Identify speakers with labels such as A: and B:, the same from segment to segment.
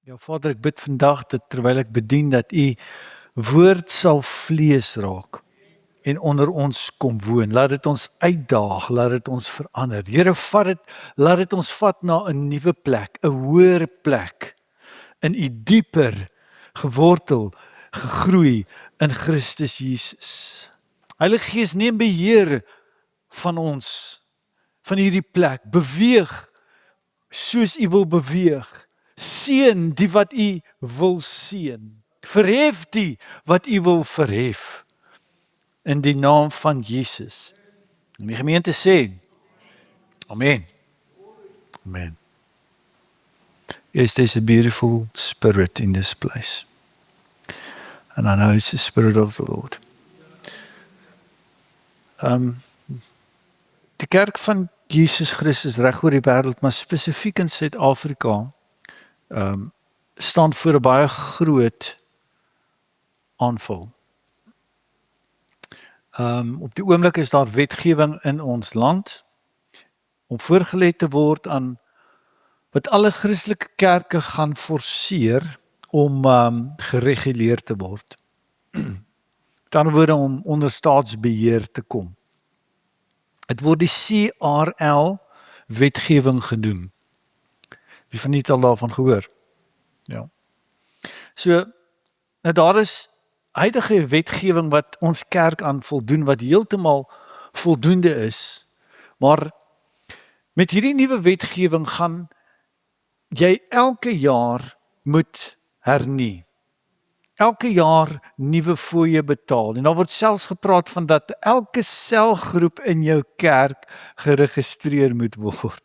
A: Ja, Vader, ek bid vandag dat terwyl ek bedien dat U woord sal vlees raak en onder ons kom woon. Laat dit ons uitdaag, laat dit ons verander. Here, laat dit ons vat na 'n nuwe plek, 'n hoër plek, in U dieper gewortel, gegroei in Christus Jesus. Heilige Gees, neem beheer van ons, van hierdie plek. Beweeg soos U wil beweeg. Seën die wat U wil seën. Verhef die wat U wil verhef. In die naam van Jesus. En die gemeente sê, Amen. Amen. Yes, there's a beautiful spirit in this place. And I know it's the Spirit of the Lord. Die kerk van Jesus Christus reg oor die wêreld, maar spesifiek in Suid-Afrika, staan voor 'n baie groot aanval. Op die oomblik is daar wetgewing in ons land om voorgelê te word aan wat alle Christelike kerke gaan forceer om gereguleer te word. Met ander woorde, om onder staatsbeheer te kom. Dit word die CRL wetgewing gedoen. Wie van julle al daarvan gehoor? Ja. So, nou daar is huidige wetgewing wat ons kerk aan voldoen, wat heeltemal voldoende is, maar met hierdie nuwe wetgewing gaan jy elke jaar moet hernie. Elke jaar nuwe fooie betaal. En daar word selfs gepraat van dat elke selgroep in jou kerk geregistreer moet word.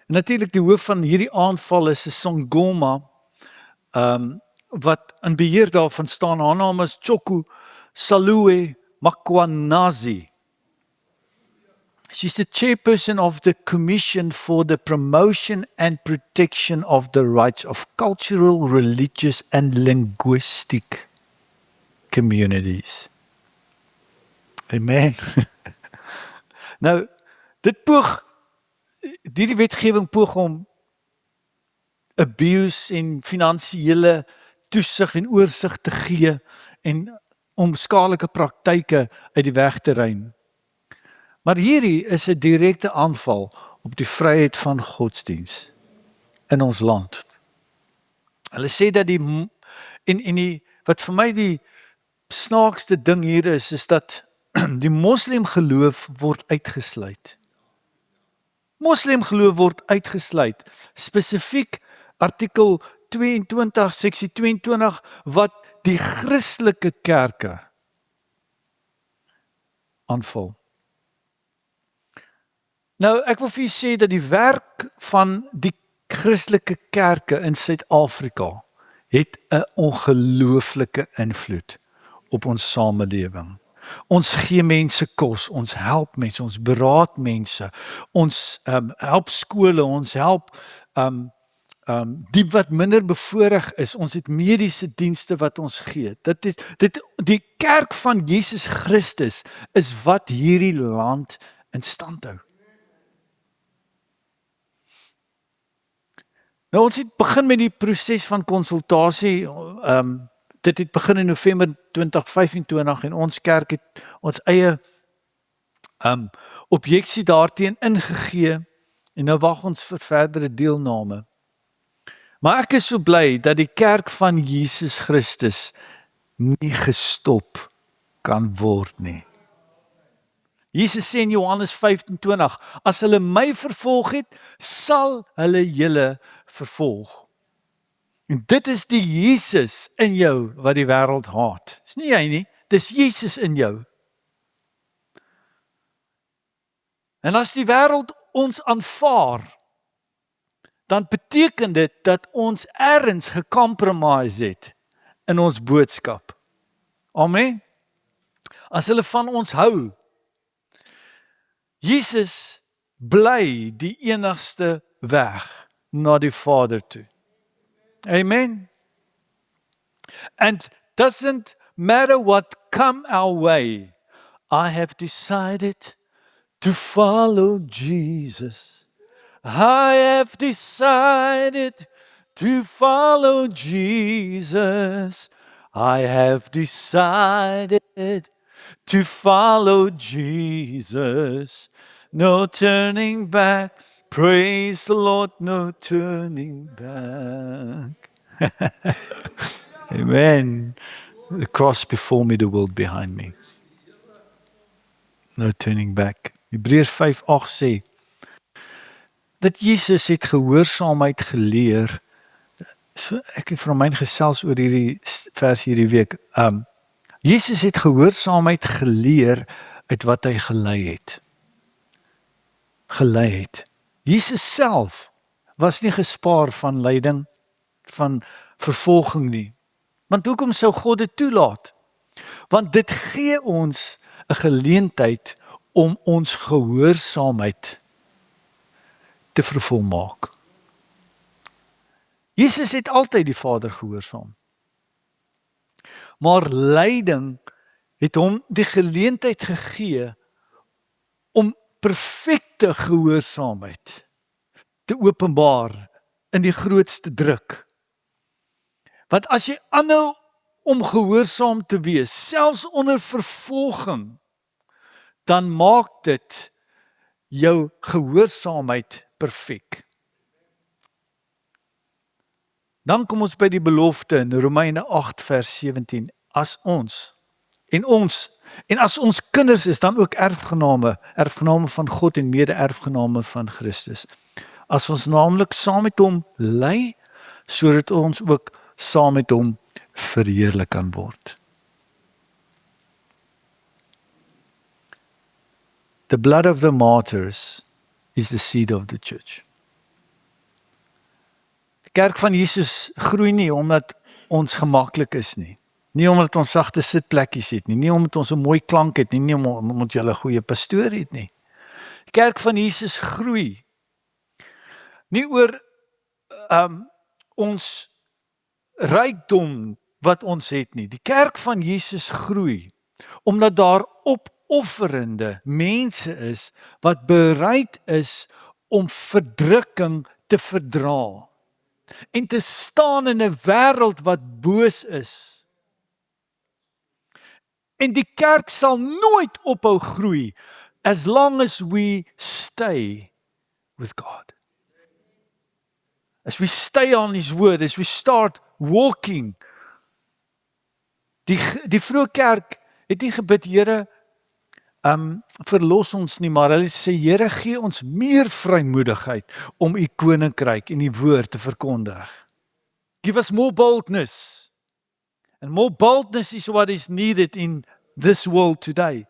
A: En natuurlik die hoof van hierdie aanval is 'n Sangoma, wat in beheer daarvan staan. Haar naam is Choku Salue Makwanazi. She's the chairperson of the Commission for the Promotion and Protection of the Rights of Cultural, Religious and Linguistic Communities. Amen. Nou, hierdie wetgewing poog om abuse en finansiële toesig en oorsig te gee en om skadelike praktyke uit die weg te ruim. Maar hierdie is 'n direkte aanval op die vryheid van godsdiens in ons land. Hulle sê dat wat vir my die snaakste ding hier is dat die moslim geloof word uitgesluit. Moslim geloof word uitgesluit. Spesifiek artikel 22, seksie 22, wat die Christelike kerke aanval. Nou, ek wil vir julle sê dat die werk van die Christelike kerke in Suid-Afrika het 'n ongelooflike invloed op ons samelewing. Ons gee mense kos, ons help mense, ons beraad mense, ons help skole, ons help die wat minder bevoorreg is, ons het mediese dienste wat ons gee. Die kerk van Jesus Christus is wat hierdie land in stand hou. Nou, ons het begin met die proses van konsultasie. Dit het begin in November 2025 en ons kerk het ons eie objeksie daarteen ingegee en nou wag ons vir verdere deelname. Maar ek is so bly dat die kerk van Jesus Christus nie gestop kan word nie. Jesus sê in Johannes 15:20, as hulle my vervolg het, sal hulle julle vervolg. En dit is die Jesus in jou wat die wêreld haat. Dis nie jy nie, dis Jesus in jou. En as die wêreld ons aanvaar, dan beteken dit dat ons ergens gecompromise het in ons boodskap. Amen. As hulle van ons hou, Jesus bly die enigste weg na die Vader toe. Amen. And doesn't matter what come our way, I have decided to follow Jesus. I have decided to follow Jesus. I have decided to follow Jesus. No turning back. Praise the Lord, no turning back. Amen. The cross before me, the world behind me. No turning back. Hebreërs 5:8 sê dat Jesus het gehoorsaamheid geleer. So ek het van my gesels oor hierdie vers hierdie week. Jesus het gehoorsaamheid geleer uit wat hy gelei het. Jesus self was nie gespaar van lyding, van vervolging nie. Want hoekom sou God dit toelaat? Want dit gee ons 'n geleentheid om ons gehoorsaamheid te vervolmaak. Jesus het altyd die Vader gehoorsaam. Maar lyding het hom die geleentheid gegee om perfekte gehoorsaamheid te openbaar in die grootste druk. Want as jy aanhou om gehoorsaam te wees, selfs onder vervolging, dan maak dit jou gehoorsaamheid perfek. Dan kom ons by die belofte in Romeine 8 vers 17. As ons kinders is, dan ook erfgename van God en mede-erfgename van Christus. As ons naamlik saam met hom ly, sodat ons ook saam met hom verheerlik kan word. The blood of the martyrs is the seed of the church. Die kerk van Jesus groei nie omdat ons gemaklik is nie. Nie omdat ons sagte sitplekkies het nie. Nie omdat ons 'n mooi klank het nie. Nie omdat jy 'n goeie pastoor het nie. Die kerk van Jesus groei nie oor ons rykdom wat ons het nie. Die kerk van Jesus groei omdat daar opofferende mense is wat bereid is om verdrukking te verdra en te staan in 'n wêreld wat boos is. En die kerk sal nooit ophou groei as long as we stay with God. As we stay on His word, as we start walking. Die vroeë kerk het nie gebid, Here, verlos ons nie, maar hulle sê, Here, gee ons meer vrymoedigheid om U koninkryk en die woord te verkondig. Give us more boldness. And more boldness is what is needed in this world today.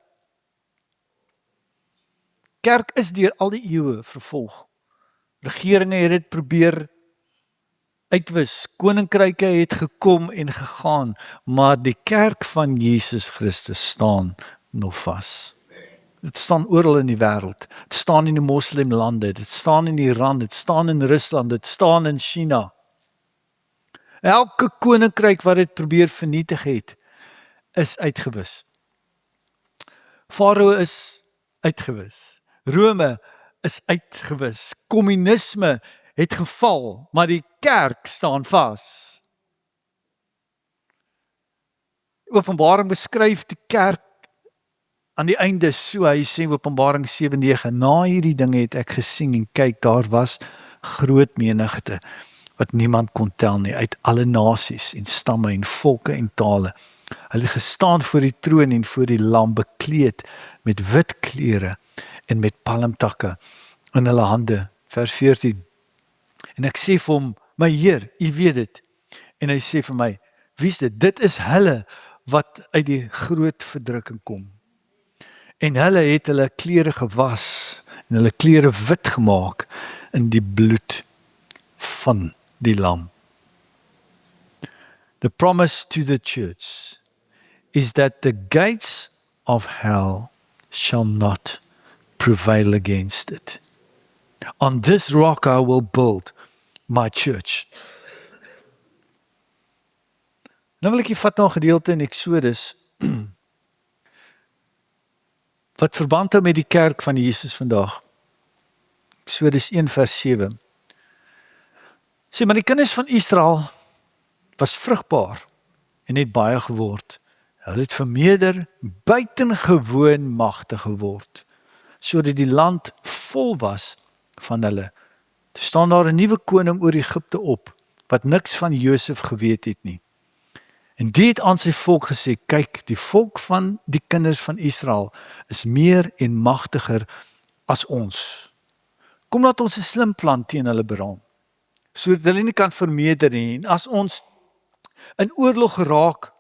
A: Kerk is deur al die eeue vervolg. Regeringe het dit probeer uitwis, koninkryke het gekom en gegaan, maar die kerk van Jesus Christus staan nog vas. Dit staan oral in die wêreld. Dit staan in die moslimlande, dit staan in Iran, dit staan in Rusland, dit staan in China. Elke koninkryk wat dit probeer vernietig het, is uitgewis. Farao is uitgewis. Rome is uitgewis. Kommunisme het geval, maar die kerk staan vas. Openbaring beskryf die kerk aan die einde so, hy sê Openbaring 7:9, na hierdie dinge het ek gesien en kyk, daar was groot menigte, wat niemand kon tel nie, uit alle nasies en stamme en volke en tale. Hulle gestaan voor die troon en voor die lam, bekleed met wit klere en met palmtakke in hulle hande. Vers 14. En ek sê vir hom, my Heer, U weet dit. En hy sê vir my, wie is dit? Dit is hulle wat uit die groot verdrukking kom. En hulle het hulle klere gewas en hulle klere wit gemaak in die bloed van die lam. The promise to the church is that the gates of hell shall not prevail against it. On this rock I will build my church. Nou wil ek vat na 'n gedeelte in Exodus wat verband hou met die kerk van Jesus vandag. Eksodus 1 vers 7. Sê, maar die kinders van Israel was vrugbaar en het baie geword. Hulle het vermeerder, buitengewoon magtig geword, sodat die land vol was van hulle. Toe staan daar 'n nuwe koning oor Egipte op, wat niks van Josef geweet het nie. En die het aan sy volk gesê, kyk, die volk van die kinders van Israel is meer en magtiger as ons. Kom laat ons 'n slim plan teen hulle beraam, sodat hulle nie kan vermeerder nie, en as ons in oorlog geraak,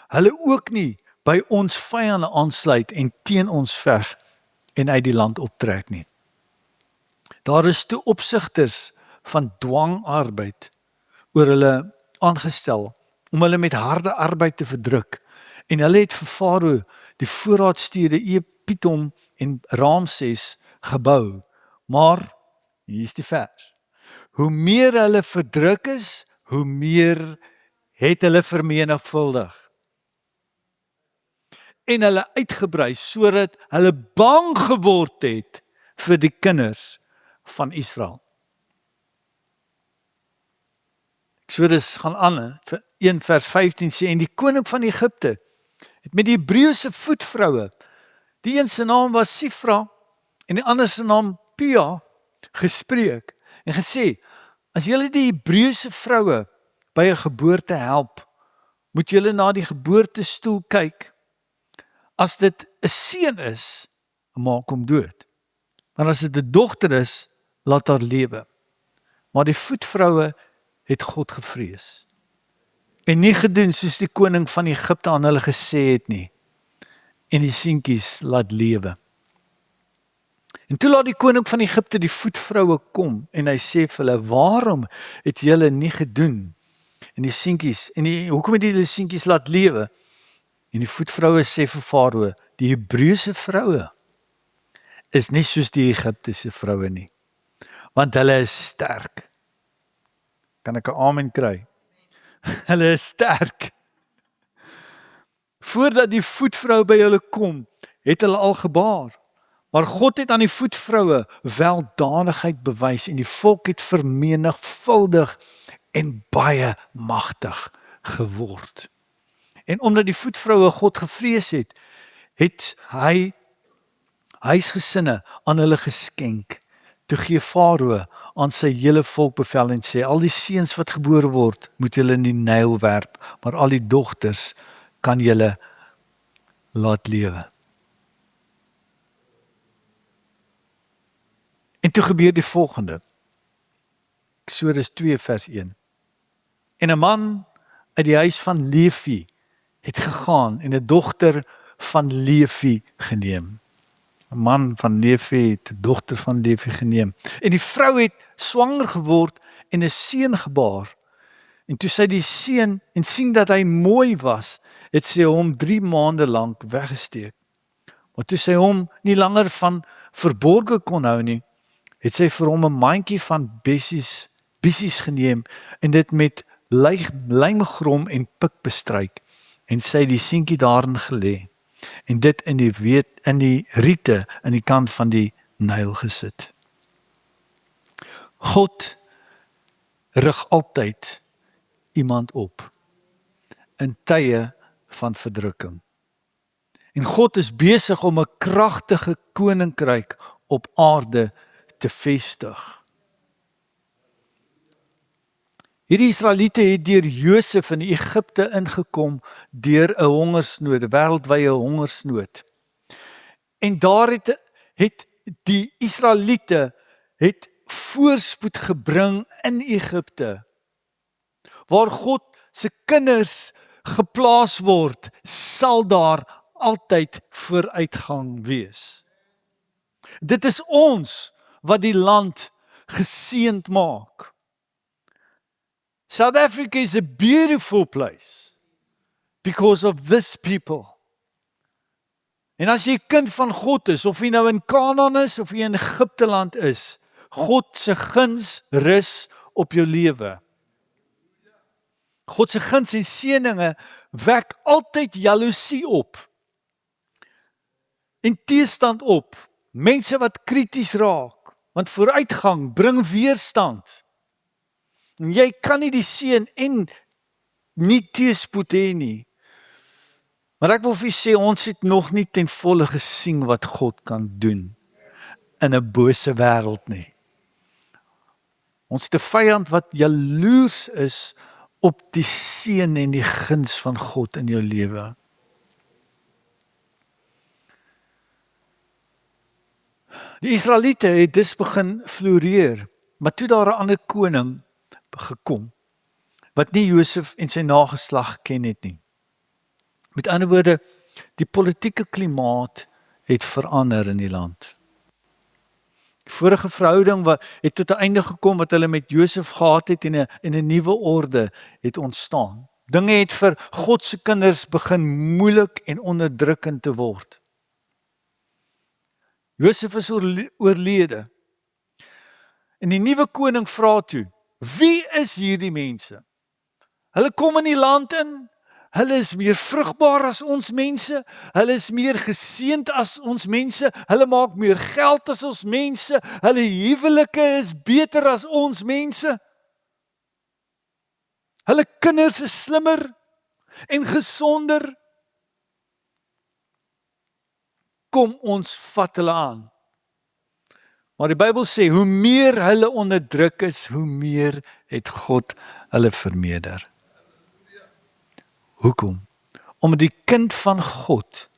A: hulle ook nie by ons vyande aansluit en teen ons veg en uit die land optrek nie. Daar is toe opsigters van dwangarbeid oor hulle aangestel, om hulle met harde arbeid te verdruk. En hulle het vir Farao die voorraadstede Pitom en Ramses gebou. Maar, hier is die vers, hoe meer hulle verdruk is, hoe meer het hulle vermenigvuldig. En hulle uitgebrei, sodat hulle bang geword het vir die kinders van Israel. Eksodus gaan aan, 1 vers 15 sê, en die koning van Egipte het met die Hebreëse voetvroue, die een se naam was Sifra, en die ander se naam Pua, gespreek, en gesê, as julle die Hebreëse vroue by 'n geboorte help, moet julle na die geboortestoel kyk. As dit 'n seun is, maak hom dood. Maar as dit 'n dogter is, laat haar lewe. Maar die voetvroue het God gevrees. En nie gedoen soos die koning van Egipte aan hulle gesê het nie. En die seentjies laat lewe. En toe laat die koning van Egipte die voetvroue kom en hy sê vir hulle, waarom het julle nie gedoen? En die seentjies, hoekom het julle seentjies laat lewe? En die voetvroue sê vir Farao, die Hebreëse vroue is nie soos die Egiptiese vroue nie, want hulle is sterk. Kan ek 'n amen kry? Hulle is sterk. Voordat die voetvrou by hulle kom, het hulle al gebaar. Maar God het aan die voetvroue weldadigheid bewys en die volk het vermenigvuldig en baie magtig geword. En omdat die voetvroue God gevrees het, het hy huisgesinne aan hulle geskenk. Toe gee Farao aan sy hele volk bevel en sê, al die seuns wat gebore word, moet julle in die Nyl werp, maar al die dogters kan julle laat lewe. En toe gebeur die volgende. Eksodus 2 vers 1. En 'n man uit die huis van Levi het gegaan en 'n dogter van Levi geneem. 'n man van Levi het 'n dogter van Levi geneem. En die vrou het swanger geword en 'n seun gebaar. En toe sy die seun en sien dat hy mooi was, het sy hom 3 maande lank weggesteek. Maar toe sy hom nie langer van verborge kon hou nie, het sy vir hom 'n mandjie van bissies geneem en dit met lijmgrom en pik bestryk en sy die seentjie daarin gelê en dit in die riete aan die kant van die Nyl gesit. God rig altyd iemand op in tye van verdrukking. En God is besig om 'n kragtige koninkryk op aarde te vestig. Hierdie Israeliete het deur Josef in Egipte ingekom deur 'n hongersnood, 'n wêreldwye hongersnood. En daar het die Israeliete voorspoed gebring in Egipte. Waar God se kinders geplaas word, sal daar altyd vooruitgang wees. Dit is ons wat die land geseënd maak. South Africa is a beautiful place because of this people. En as jy 'n kind van God is, of jy nou in Kanaan is, of jy in Egipte land is, God se guns rus op jou lewe. God se guns en seëninge wek altyd jaloesie op. En teestand op. Mense wat krities raak, Want vooruitgang bring weerstand. En jy kan nie die seën en nie teëspoed hê nie. Maar ek wil vir u sê, ons het nog nie ten volle gesien wat God kan doen in 'n bose wêreld nie. Ons het 'n vyand wat jaloers is op die seën en die guns van God in jou lewe. Die Israeliete het dus begin floreer, maar toe daar 'n ander koning gekom, wat nie Josef en sy nageslag geken het nie. Met ander woorde, die politieke klimaat het verander in die land. Die vorige verhouding het tot 'n einde gekom wat hulle met Josef gehad het en 'n nuwe orde het ontstaan. Dinge het vir God se kinders begin moeilik en onderdrukkend te word. Josef is oorlede. En die nuwe koning vra toe, wie is hierdie mense? Hulle kom in die land in, hulle is meer vrugbaar as ons mense, hulle is meer geseënd as ons mense, hulle maak meer geld as ons mense, hulle huwelike is beter as ons mense. Hulle kinders is slimmer en gesonder. Kom ons vat hulle aan. Maar die Bybel sê, hoe meer hulle onderdruk is, hoe meer het God hulle vermeerder. Hoekom? Omdat die kind van God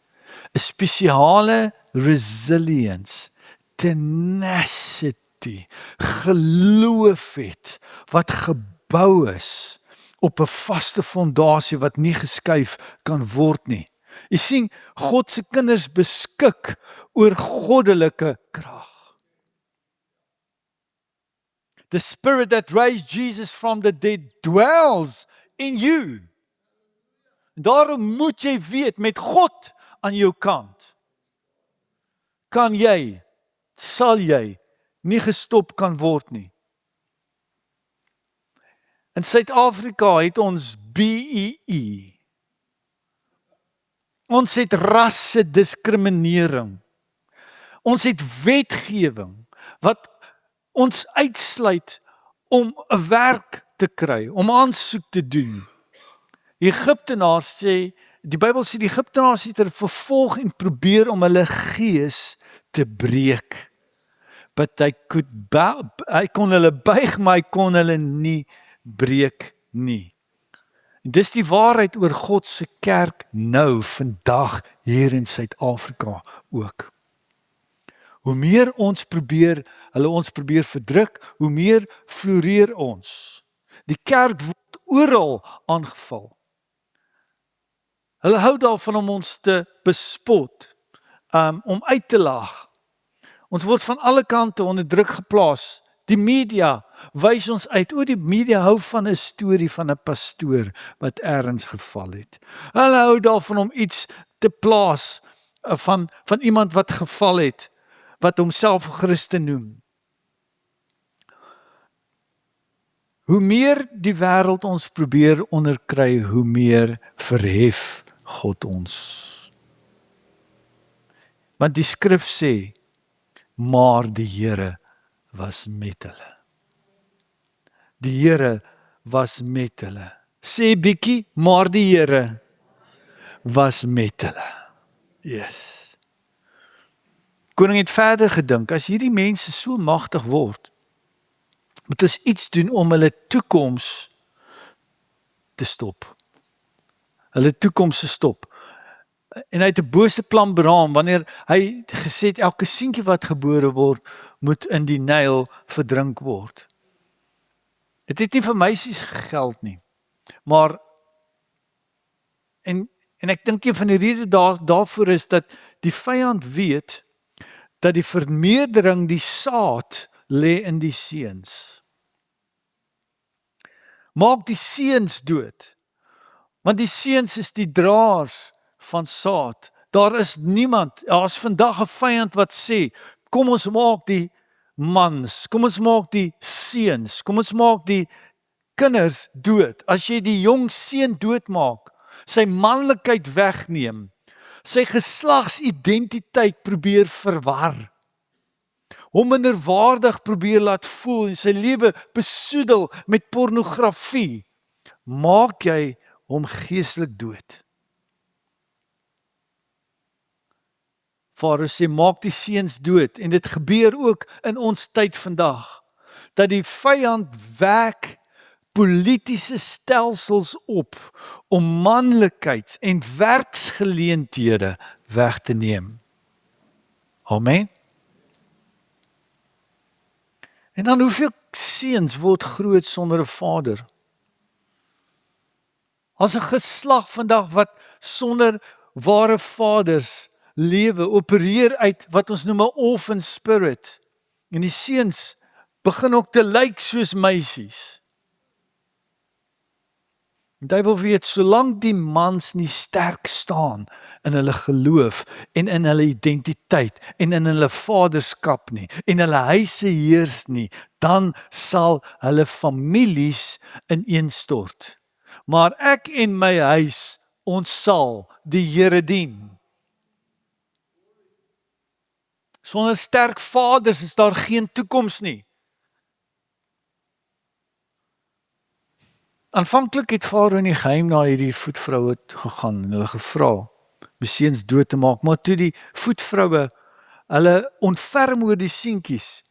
A: 'n spesiale resilience, tenacity, geloof het, wat gebou is op 'n vaste fondasie wat nie geskuif kan word nie. Jy sien, God se kinders beskik oor goddelike krag. The spirit that raised Jesus from the dead dwells in you. Daarom moet jy weet, met God aan jou kant, sal jy nie gestop kan word nie. In Suid-Afrika het ons BEE. Ons het rassediskriminering. Ons het wetgewing wat ons uitsluit om 'n werk te kry, om aansoek te doen. Egiptenaars sê, die Bybel sê die Egiptenaars het vervolg en probeer om hulle gees te breek. But hy kon hulle buig, maar hy kon hulle nie breek nie. En dis die waarheid oor God se kerk nou, vandag, hier in Suid-Afrika ook. Hoe meer hulle ons probeer verdruk, hoe meer floreer ons. Die kerk word oral aangeval. Hulle hou daarvan om ons te bespot, om uit te lag. Ons word van alle kante onder druk geplaas. Die media wys ons uit. Die media hou van 'n storie van 'n pastoor wat ergens geval het. Hulle hou daarvan om iets te plaas van iemand wat geval het, wat homself Christen noem. Hoe meer die wêreld ons probeer onderkry, hoe meer verhef God ons. Want die skrif sê, maar die Here was met hulle. Die Here was met hulle. Sê bietjie, maar die Here was met hulle. Yes. Koning het verder gedink, as hierdie mense so magtig word, moet ons iets doen om hulle toekoms te stop. Hulle toekoms te stop. En hy het 'n bose plan beraam, wanneer hy gesê het, elke seentjie wat gebore word, moet in die Nyl verdrink word. Dit het nie vir meisies gegeld nie, maar, en ek dink een van die redes daarvoor is, dat die vyand weet, dat die vermeerdering, die saad, lê in die seuns. Maak die seuns dood, want die seuns is die draers van saad. Daar is vandag 'n vyand wat sê, kom ons maak die mans, kom ons maak die seuns, kom ons maak die kinders dood. As jy die jong seun doodmaak, sy manlikheid wegneem, sy geslagsidentiteit probeer verwar, hom minderwaardig probeer laat voel en sy lewe besoedel met pornografie, maak jy hom geestelik dood. Vader sê, maak die seuns dood, en dit gebeur ook in ons tyd vandag, dat die vyand werk politiese stelsels op om manlikheids- en werksgeleenthede weg te neem. Amen. En dan hoeveel seuns word groot sonder 'n vader? As 'n geslag vandag wat sonder ware vaders lewe, opereer uit wat ons noem 'n orphan spirit. En die seuns begin ook te lyk soos meisies. Die duiwel weet, solank die mans nie sterk staan in hulle geloof en in hulle identiteit en in hulle vaderskap nie en hulle huise heers nie, dan sal hulle families ineenstort. Maar ek en my huis, ons sal die Here dien. Sonder sterk vaders is daar geen toekoms nie. Aanvanklik het Farao in die geheim na hierdie voetvroue gegaan en hulle gevra om die seuns dood te maak, maar toe die voetvroue hulle ontferm oor die seentjies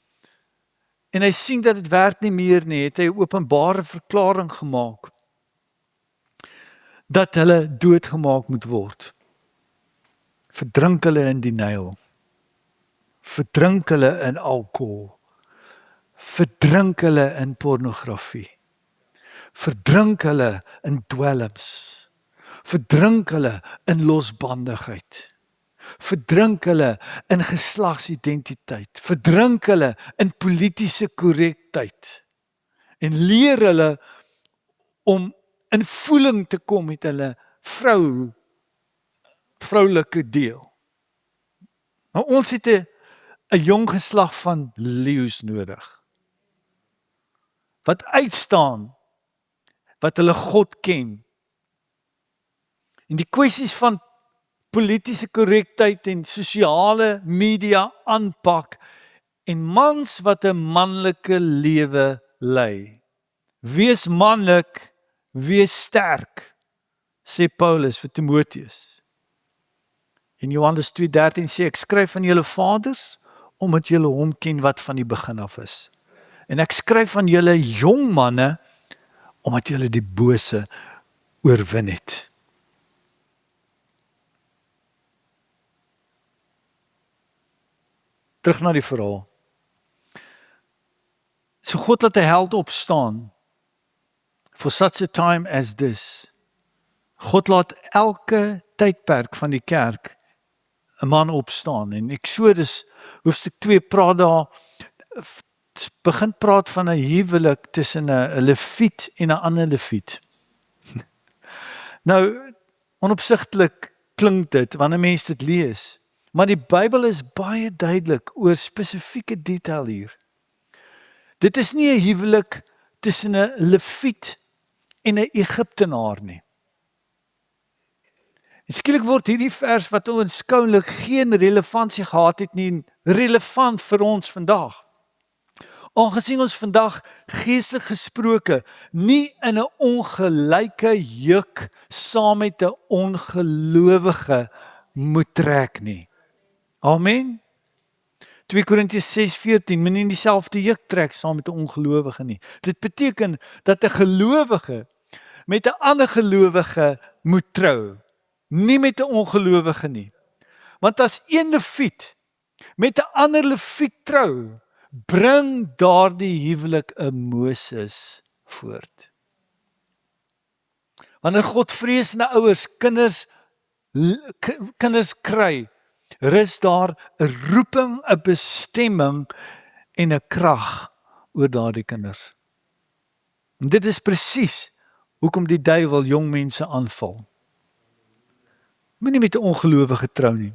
A: en hy sien dat dit werk nie meer nie, het hy 'n openbare verklaring gemaak dat hulle doodgemaak moet word. Verdrink hulle in die Nyl, verdrink hulle in alkohol, verdrink hulle in pornografie, verdrink hulle in dwelms, verdrink hulle in losbandigheid, verdrink hulle in geslagsidentiteit, verdrink hulle in politiese korrektheid en leer hulle om in voeling te kom met hulle vroulike deel. Maar ons het 'n jong geslag van leeu's nodig, wat uitstaan, wat hulle God ken. En die kwessies van politiese korrektheid en sosiale media aanpak, en mans wat 'n manlike lewe lei. Wees manlik, wees sterk, sê Paulus vir Timoteus. En Johannes 2:13 sê, ek skryf aan julle vaders, omdat julle hom ken wat van die begin af is. En ek skryf aan julle jong manne, omdat julle die bose oorwin het. Terug na die verhaal. So God laat 'n held opstaan, for such a time as this. God laat elke tydperk van die kerk 'n man opstaan. En Eksodus hoofstuk 2 praat daar, begin praat van 'n huwelik tussen 'n leviet en 'n ander leviet. Nou, onopsigtelik klink dit wanneer mense dit lees, maar die Bybel is baie duidelik oor spesifieke detail hier. Dit is nie 'n huwelik tussen 'n leviet en 'n Egiptenaar nie. En skielik word hierdie vers wat oënskoulik geen relevantie gehad het nie, relevant vir ons vandag. Aangesien ons vandag geestelik gesproke nie in 'n ongelyke juk saam met 'n ongelowige moet trek nie. Amen. 2 Korintiërs 6:14, moenie dieselfde juk trek saam met 'n ongelowige nie. Dit beteken dat 'n gelowige met 'n ander gelowige moet trou, nie met 'n ongelowige nie. Want as een leviet met 'n ander leviet trou, bring daardie huwelik 'n Moses voort. Wanneer Godvreesende ouers kinders kry, rus daar 'n roeping, 'n bestemming en 'n krag oor daardie kinders. En dit is presies hoekom die duiwel jong mense aanval. Moenie met 'n ongelowige trou nie.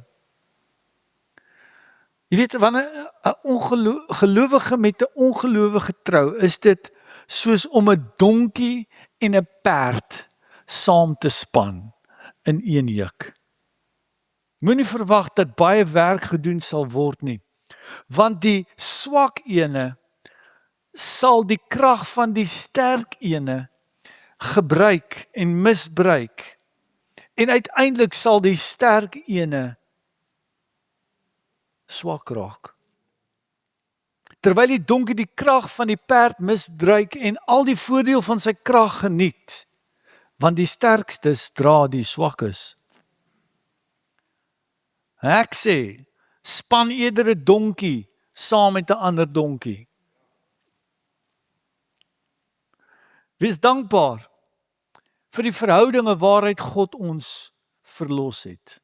A: Jy weet, wanneer 'n gelowige met 'n ongelowige trou, is dit soos om 'n donkie en 'n perd saam te span in een juk. Moenie verwag dat baie werk gedoen sal word nie, want die swak ene sal die krag van die sterk ene gebruik en misbruik. En uiteindelik sal die sterk ene swak raak. Terwyl die donkie die krag van die perd misbruik en al die voordeel van sy krag geniet, want die sterkstes dra die swakkes. Ek sê, span eerder 'n donkie saam met 'n ander donkie. Wees dankbaar vir die verhoudinge waaruit God ons verlos het.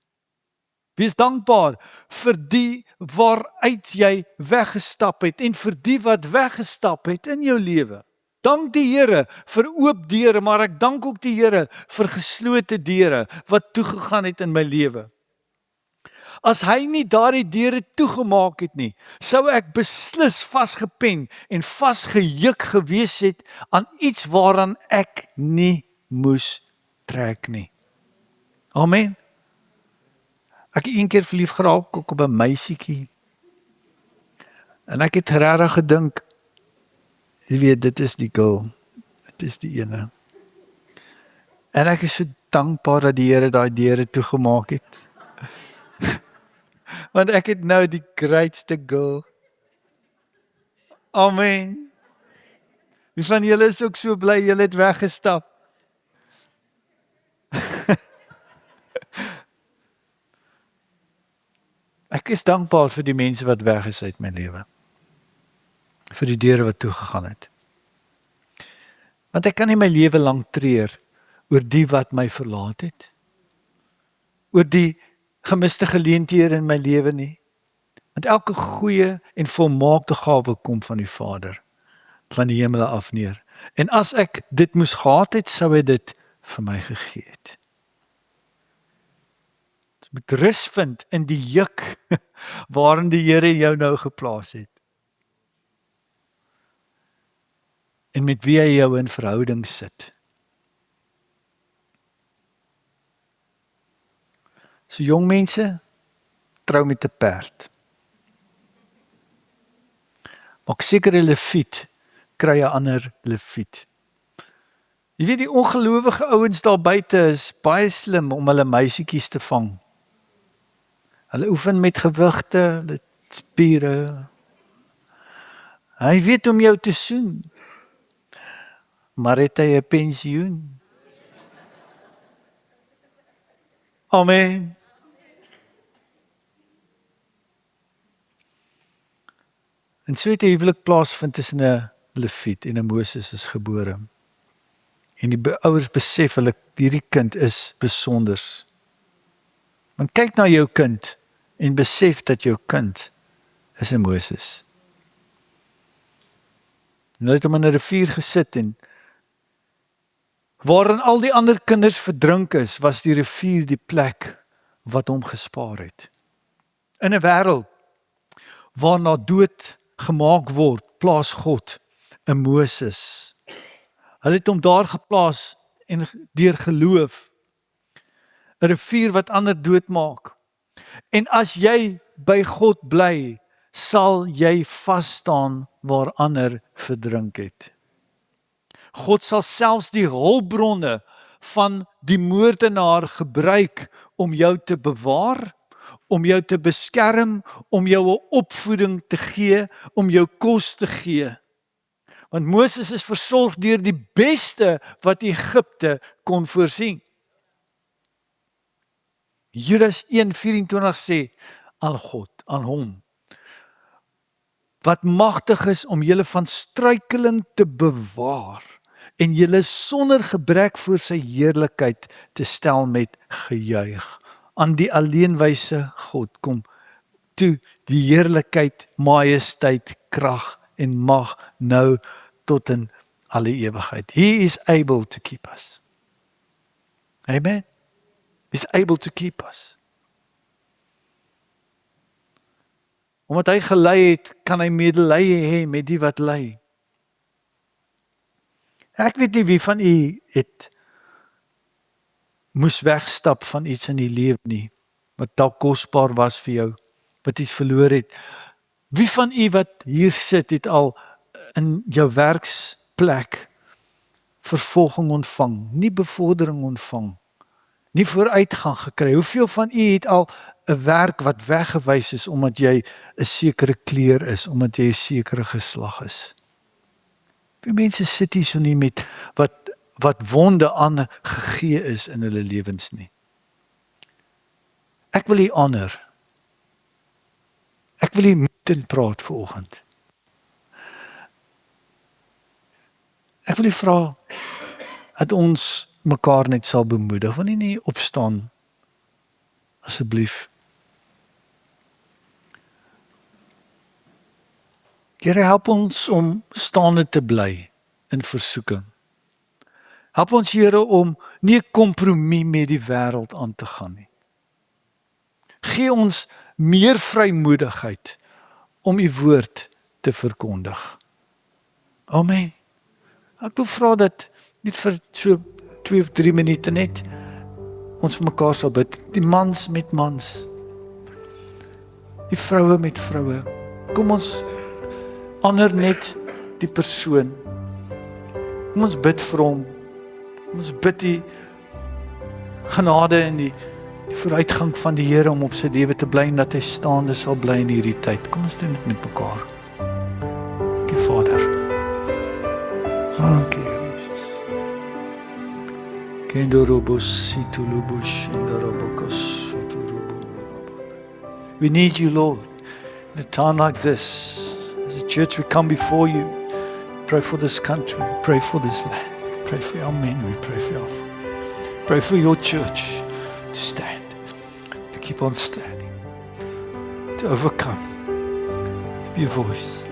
A: Wees dankbaar vir die waaruit jy weggestap het en vir die wat weggestap het in jou lewe. Dank die Here vir oop deure, maar ek dank ook die Here vir geslote deure wat toegegaan het in my lewe. As hy nie daardie deure toegemaak het nie, sou ek beslis vasgepen en vasgejuk gewees het aan iets waaraan ek nie moes trek nie. Amen. Ek het een keer verlief geraak op 'n meisietjie. En ek het regtig gedink, jy weet, dit is die girl. Dit is die ene. En ek is so dankbaar dat die Here daai deure toegemaak het. Want ek het nou die greatste girl. Amen. Wie van julle is ook so bly julle het weggestap? Ek is dankbaar vir die mense wat weg is uit my lewe. Vir die deure wat toegegaan het. Want ek kan nie my lewe lank treur oor die wat my verlaat het. Oor die gemiste geleenthede in my lewe nie. Want elke goeie en volmaakte gawe kom van die Vader, van die hemele af neer. En as ek dit moes gehad het, sou hy dit vir my gegee het. Jy moet rus vind in die juk waarin die Here jou nou geplaas het. En met wie hy jou in verhouding sit. So jong mense, trou met 'n perd. Maak seker 'n leviet kry 'n ander leviet. Jy weet die ongelowige ouens daar buite is baie slim om hulle meisietjies te vang. Hulle oefen met gewigte, hulle spiere. Hy weet om jou te soen. Maar het hy 'n pensioen? Amen. En so het 'n huwelik plaasvind tussen 'n leviet en 'n Moses is gebore. En die ouers besef hulle hierdie kind is besonders. Want kyk na jou kind en besef dat jou kind is 'n Moses. En hulle het hom in 'n rivier gesit en waarin al die ander kinders verdrink is, was die rivier die plek wat hom gespaar het. In 'n wêreld waarna dood gemaak word, plaas God 'n Moses. Hulle het hom daar geplaas en deur geloof 'n rivier wat ander doodmaak. En as jy by God bly, sal jy vas staan waar ander verdrink het. God sal selfs die hulpbronne van die moordenaar gebruik om jou te bewaar, om jou te beskerm, om jou 'n opvoeding te gee, om jou kos te gee. Want Moses is versorg deur die beste wat Egipte kon voorsien. Judas 1:24 sê aan God, aan hom, wat magtig is om julle van struikeling te bewaar en julle sonder gebrek voor sy heerlikheid te stel met gejuig. Aan die alleenwyse God kom toe die heerlikheid, majesteit, krag en mag nou tot in alle ewigheid. He is able to keep us. Amen. He is able to keep us. Omdat hy gelei het, kan hy medelee hê met die wat ly. Ek weet nie wie van u het moes wegstap van iets in die lewe nie, wat dalk kosbaar was vir jou, wat iets verloor het. Wie van u wat hier sit, het al in jou werksplek vervolging ontvang, nie bevordering ontvang, nie vooruitgang gekry? Hoeveel van u het al 'n werk wat weggewys is omdat jy 'n sekere kleur is, omdat jy 'n sekere geslag is? Die mense sit hier so nie met wat wonde aangegee is in hulle lewens nie. Ek wil u honor. Ek wil u met en praat vanoggend. Ek wil u vra dat ons mekaar net sal bemoedig. Wil nie opstaan asseblief. Here, help ons om staande te bly in versoeking. Help ons, Here, om nie 'n kompromie met die wêreld aan te gaan nie. Gee ons meer vrymoedigheid om u woord te verkondig. Amen. Ek wil vra dat net vir so 2 of 3 minute net ons vir mekaar sal bid. Die mans met mans. Die vroue met vroue. Kom ons honor net die persoon. Kom ons bid vir hom. Kom ons bid die genade en die vooruitgang van die Here om op sy lewe te bly en dat hy staande sal bly in hierdie tyd. Kom ons doen dit met mekaar. Dankie Vader. Dankie Jesus. We need you, Lord. In a time like this, as a church we come before you. Pray for this country. Pray for this land. Pray for our men. We pray for pray for your church to stand, to keep on standing, to overcome, to be a voice.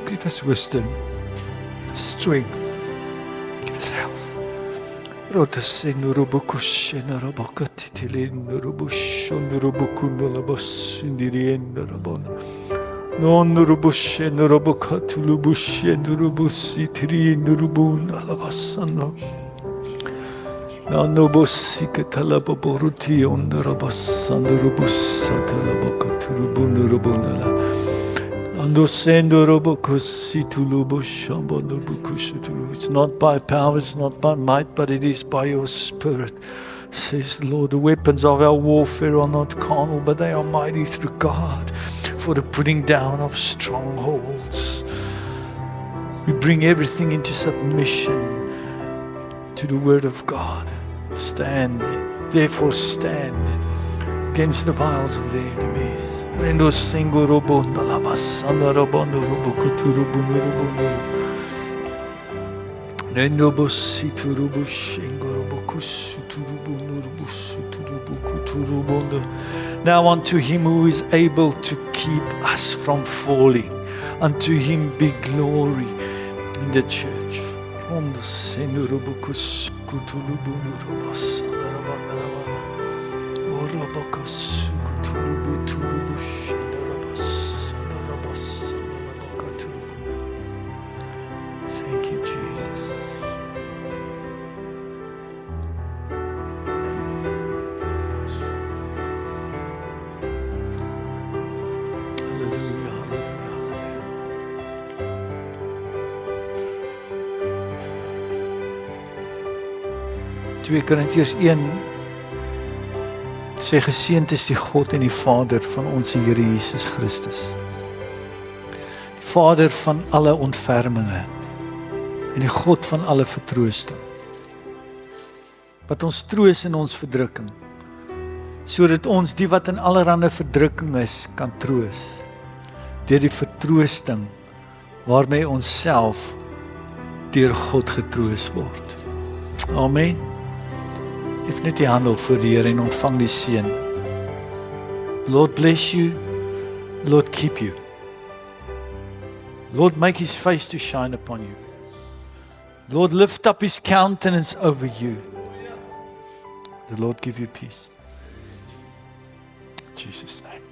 A: Give us wisdom, give us strength, give us health. It's not by power, it's not by might, but it is by your Spirit, says the Lord. The weapons of our warfare are not carnal, but they are mighty through God for the putting down of strongholds. We bring everything into submission to the Word of God. Stand, therefore stand against the wiles of the enemies. Rendo singo robondo la basanda robondo robokuturu Rendo bositu roboshingo robokusuturu bondo. Now unto him who is able to keep us from falling, unto him be glory in the church. From the Senurubukus Kutulubunurubas Orabakas Kutulubuturubus Narabas. Thank you, Jesus. Hallelujah, hallelujah. 2 Korintiërs 1 sê geseënd is die God en die Vader van ons Here Jesus Christus. Die Vader van alle ontferminge en die God van alle vertroosting. Wat ons troos in ons verdrukking, sodat ons die wat in allerlei verdrukking is, kan troos deur die vertroosting waarmee ons self deur God getroos word. Amen. Hef net die hand op voor die Here en ontvang die seën. Lord bless you. Lord keep you. Lord make his face to shine upon you. Lord lift up his countenance over you. The Lord give you peace. In Jesus' name.